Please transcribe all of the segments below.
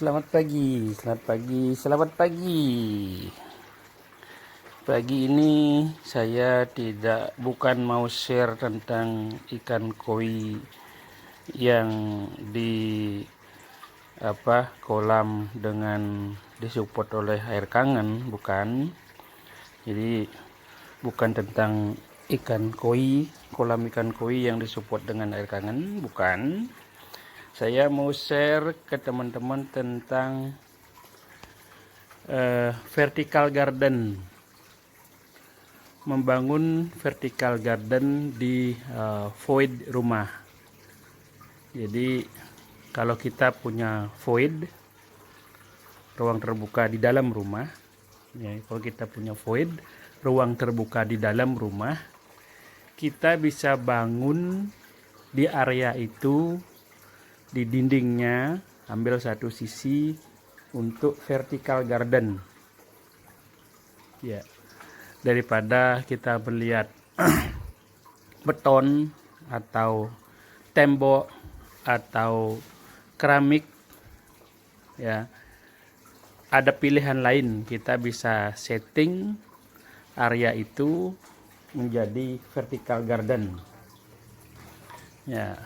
Selamat pagi, selamat pagi, selamat pagi. Pagi ini saya bukan mau share tentang ikan koi yang di kolam dengan disupport oleh air kangen, bukan. Jadi bukan tentang ikan koi, kolam ikan koi yang disupport dengan air kangen, bukan. Saya mau share ke teman-teman tentang vertical garden, membangun vertical garden di void rumah. Jadi kalau kita punya void, ruang terbuka di dalam rumah, ya, kalau kita punya void, ruang terbuka di dalam rumah, kita bisa bangun di area itu, di dindingnya, ambil satu sisi untuk vertical garden, ya, daripada kita melihat beton atau tembok atau keramik, ya. Ada pilihan lain, kita bisa setting area itu menjadi vertical garden, ya.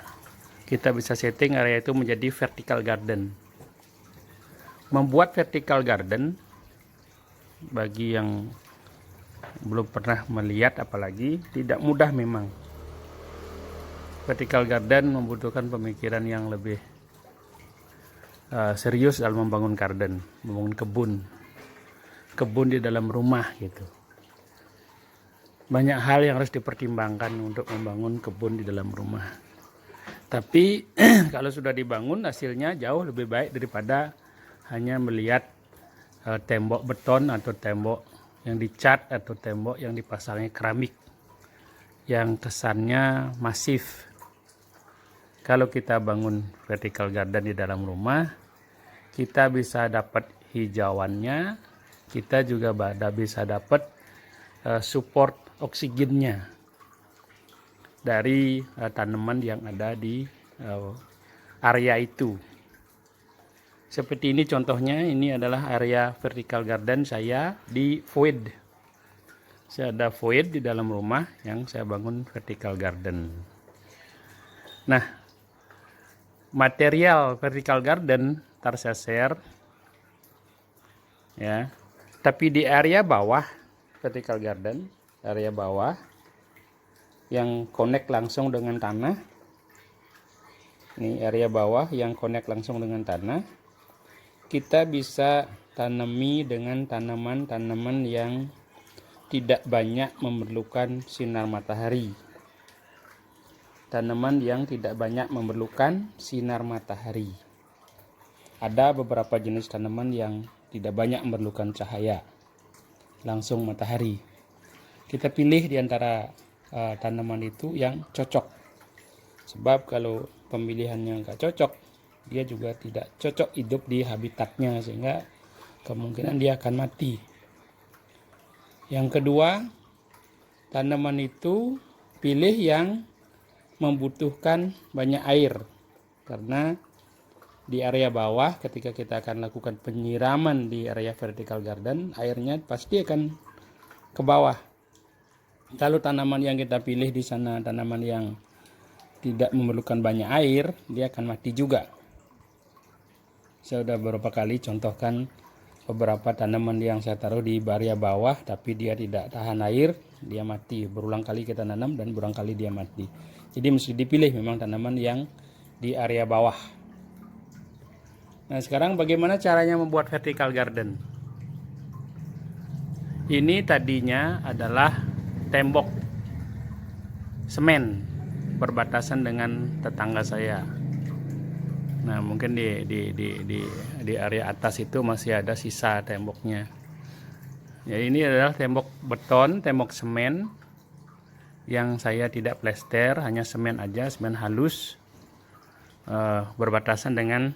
Kita bisa setting area itu menjadi vertical garden. Membuat vertical garden, bagi yang belum pernah melihat apalagi, tidak mudah memang. Vertical garden membutuhkan pemikiran yang lebih serius dalam membangun garden, membangun kebun di dalam rumah gitu. Banyak hal yang harus dipertimbangkan untuk membangun kebun di dalam rumah. Tapi kalau sudah dibangun, hasilnya jauh lebih baik daripada hanya melihat tembok beton atau tembok yang dicat atau tembok yang dipasangnya keramik yang kesannya masif. Kalau kita bangun vertical garden di dalam rumah, kita bisa dapat hijauannya, kita juga bisa dapat support oksigennya dari tanaman yang ada di area itu. Seperti ini contohnya, ini adalah area vertical garden saya di void. Saya ada void di dalam rumah yang saya bangun vertical garden. Nah, material vertical garden ntar saya share, ya. Tapi di area bawah vertical garden, area bawah yang connect langsung dengan tanah. Ini area bawah yang connect langsung dengan tanah. Kita bisa tanami dengan tanaman-tanaman yang tidak banyak memerlukan sinar matahari. Tanaman yang tidak banyak memerlukan sinar matahari. Ada beberapa jenis tanaman yang tidak banyak memerlukan cahaya langsung matahari. Kita pilih di antara tanaman itu yang cocok. Sebab kalau pemilihannya nggak cocok, dia juga tidak cocok hidup di habitatnya, sehingga kemungkinan dia akan mati. Yang kedua, tanaman itu pilih yang membutuhkan banyak air, karena di area bawah ketika kita akan lakukan penyiraman di area vertical garden, airnya pasti akan ke bawah. Kalau tanaman yang kita pilih di sana tanaman yang tidak memerlukan banyak air, dia akan mati juga. Saya sudah beberapa kali contohkan beberapa tanaman yang saya taruh di area bawah, tapi dia tidak tahan air, dia mati. Berulang kali kita nanam dan berulang kali dia mati. Jadi mesti dipilih memang tanaman yang di area bawah. Nah, sekarang bagaimana caranya membuat vertical garden? Ini tadinya adalah tembok semen berbatasan dengan tetangga saya. Nah, mungkin di area atas itu masih ada sisa temboknya. Ya, ini adalah tembok beton, tembok semen yang saya tidak plester, hanya semen aja, semen halus, berbatasan dengan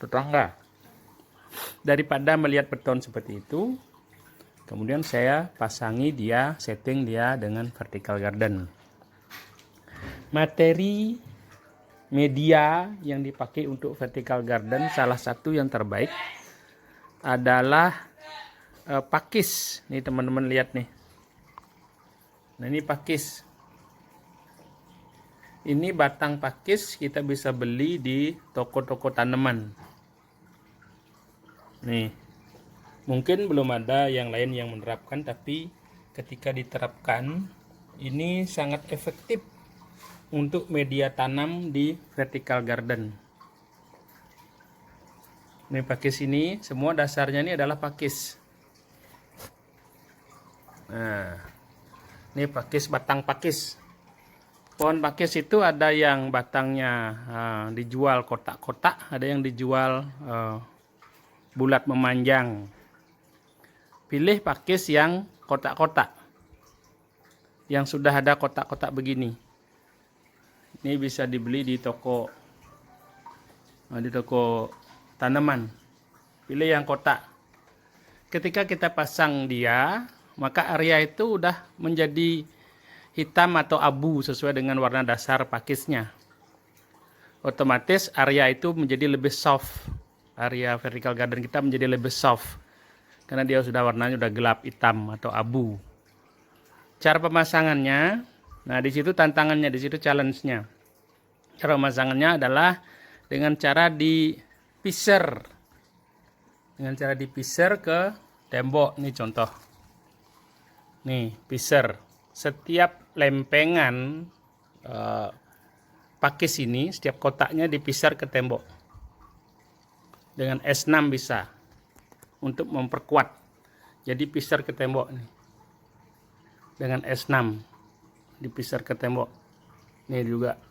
tetangga. Daripada melihat beton seperti itu, kemudian saya pasangi dia, setting dia dengan vertical garden. Materi media yang dipakai untuk vertical garden, salah satu yang terbaik adalah pakis. Nih teman-teman lihat nih. Nah ini pakis. Ini batang pakis kita bisa beli di toko-toko tanaman. Nih, mungkin belum ada yang lain yang menerapkan, tapi ketika diterapkan ini sangat efektif untuk media tanam di vertical garden. Ini pakis ini, semua dasarnya ini adalah pakis. Nah, ini pakis, batang pakis. Pohon pakis itu ada yang batangnya dijual kotak-kotak, ada yang dijual bulat memanjang. Pilih pakis yang kotak-kotak, yang sudah ada kotak-kotak begini. Ini bisa dibeli di toko tanaman. Pilih yang kotak. Ketika kita pasang dia, maka area itu udah menjadi hitam atau abu sesuai dengan warna dasar pakisnya. Otomatis area itu menjadi lebih soft. Area vertical garden kita menjadi lebih soft karena dia sudah warnanya udah gelap hitam atau abu. Cara pemasangannya, nah di situ tantangannya, di situ challenge-nya. Cara pemasangannya adalah dengan cara dipiser. Dengan cara dipiser ke tembok. Nih contoh. Nih, piser. Setiap lempengan pakis ini, setiap kotaknya dipisar ke tembok. Dengan S6 bisa untuk memperkuat. Jadi pisar ke tembok nih. Dengan S6 dipisar ke tembok. Nih juga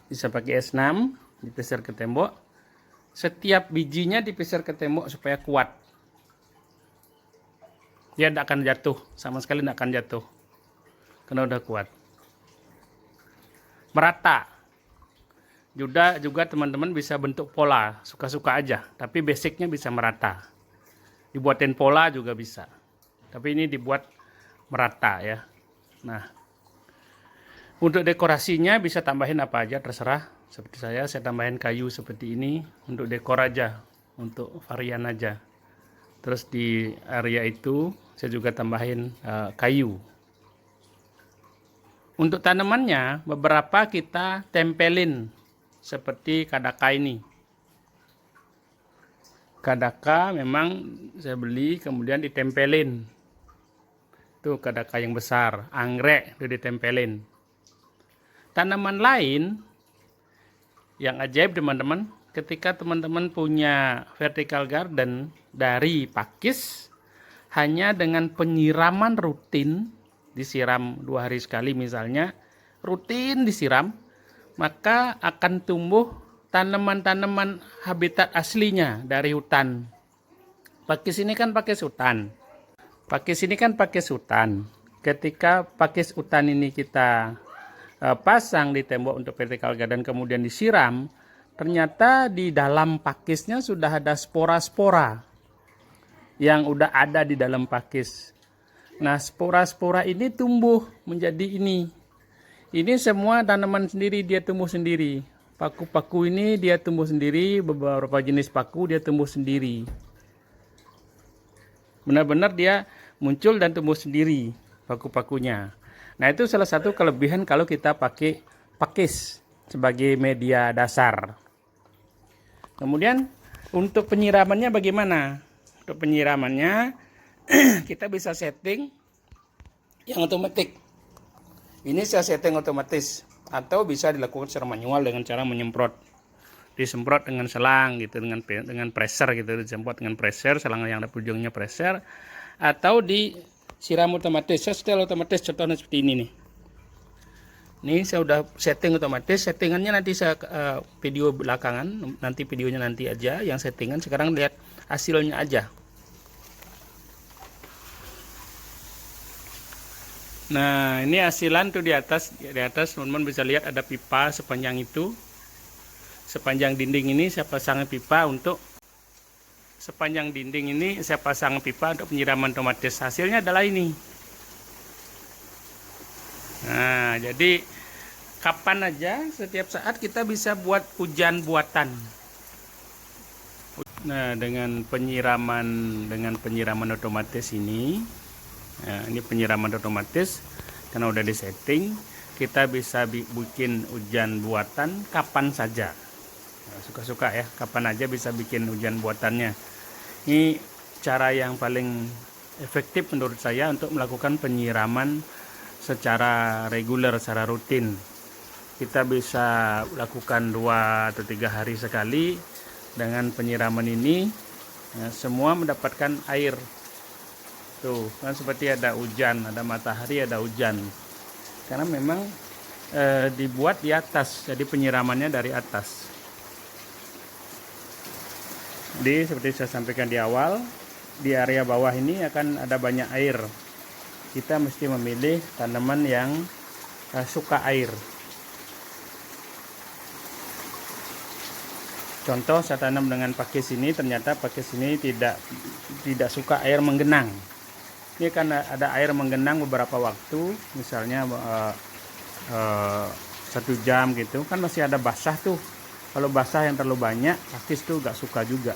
bisa pakai S6 dipisar ke tembok. Setiap bijinya dipisar ke tembok supaya kuat. Dia tidak akan jatuh, sama sekali tidak akan jatuh karena udah kuat. Merata. Juga teman-teman bisa bentuk pola, suka-suka aja, tapi basicnya bisa merata. Dibuatin pola juga bisa, tapi ini dibuat merata ya. Nah, untuk dekorasinya bisa tambahin apa aja terserah. Seperti saya tambahin kayu seperti ini untuk dekor aja, untuk varian aja. Terus di area itu saya juga tambahin kayu. Untuk tanamannya beberapa kita tempelin seperti kadaka ini. Kadaka memang saya beli kemudian ditempelin. Tuh kadaka yang besar, anggrek itu ditempelin. Tanaman lain yang ajaib teman-teman, ketika teman-teman punya vertical garden dari pakis, hanya dengan penyiraman rutin, disiram 2 hari sekali misalnya, rutin disiram, maka akan tumbuh tanaman-tanaman habitat aslinya dari hutan. Pakis ini kan pakis hutan. Ketika pakis hutan ini kita pasang di tembok untuk vertical garden kemudian disiram, ternyata di dalam pakisnya sudah ada spora-spora yang udah ada di dalam pakis. Nah, spora-spora ini tumbuh menjadi ini. Ini semua tanaman sendiri, dia tumbuh sendiri. Paku-paku ini dia tumbuh sendiri, beberapa jenis paku dia tumbuh sendiri. Benar-benar dia muncul dan tumbuh sendiri paku-pakunya. Nah, itu salah satu kelebihan kalau kita pakai pakis sebagai media dasar. Kemudian untuk penyiramannya bagaimana? Untuk penyiramannya kita bisa setting yang otomatis. Ini saya setting otomatis atau bisa dilakukan secara manual dengan cara menyemprot. Disemprot dengan selang gitu, dengan pressure gitu, disemprot dengan pressure, selang yang ada ujungnya pressure, atau disiram otomatis. Saya setel otomatis, contohnya seperti ini nih. Ini saya udah setting otomatis. Settingannya nanti saya video belakangan, nanti videonya nanti aja yang settingan. Sekarang lihat hasilnya aja. Nah, ini hasilan tuh di atas teman-teman bisa lihat ada pipa sepanjang itu. Sepanjang dinding ini saya pasang pipa untuk penyiraman otomatis. Hasilnya adalah ini. Nah, jadi kapan aja, setiap saat kita bisa buat hujan buatan. Nah, dengan penyiraman otomatis ini, nah, ini penyiraman otomatis karena udah disetting, kita bisa bikin hujan buatan kapan saja. Nah, suka-suka ya, kapan aja bisa bikin hujan buatannya. Ini cara yang paling efektif menurut saya untuk melakukan penyiraman secara reguler, secara rutin. Kita bisa lakukan 2 atau 3 hari sekali. Dengan penyiraman ini ya, semua mendapatkan air. Tuh kan seperti ada hujan, ada matahari, ada hujan. Karena memang dibuat di atas, jadi penyiramannya dari atas. Jadi seperti saya sampaikan di awal, di area bawah ini akan ada banyak air. Kita mesti memilih tanaman yang suka air. Contoh saya tanam dengan pakis ini, ternyata pakis ini tidak suka air menggenang. Ini kan ada air menggenang beberapa waktu, misalnya 1 jam gitu, kan masih ada basah tuh. Kalau basah yang terlalu banyak, pakis tuh gak suka juga.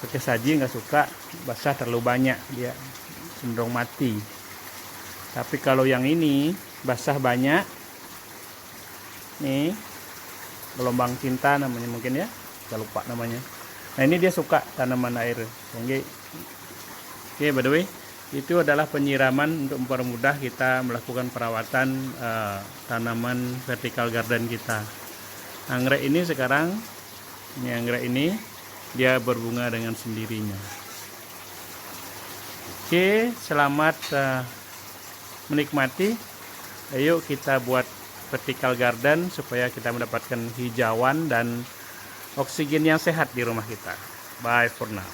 Pakis saji gak suka basah terlalu banyak, dia cenderung mati. Tapi kalau yang ini basah banyak, nih gelombang cinta namanya mungkin ya, saya lupa namanya. Nah ini dia suka tanaman air. Oke, by the way, itu adalah penyiraman untuk mempermudah kita melakukan perawatan tanaman vertical garden kita. Anggrek ini sekarang, ini anggrek ini dia berbunga dengan sendirinya. Oke, selamat menikmati. Ayo kita buat vertical garden supaya kita mendapatkan hijauan dan oksigen yang sehat di rumah kita. Bye for now.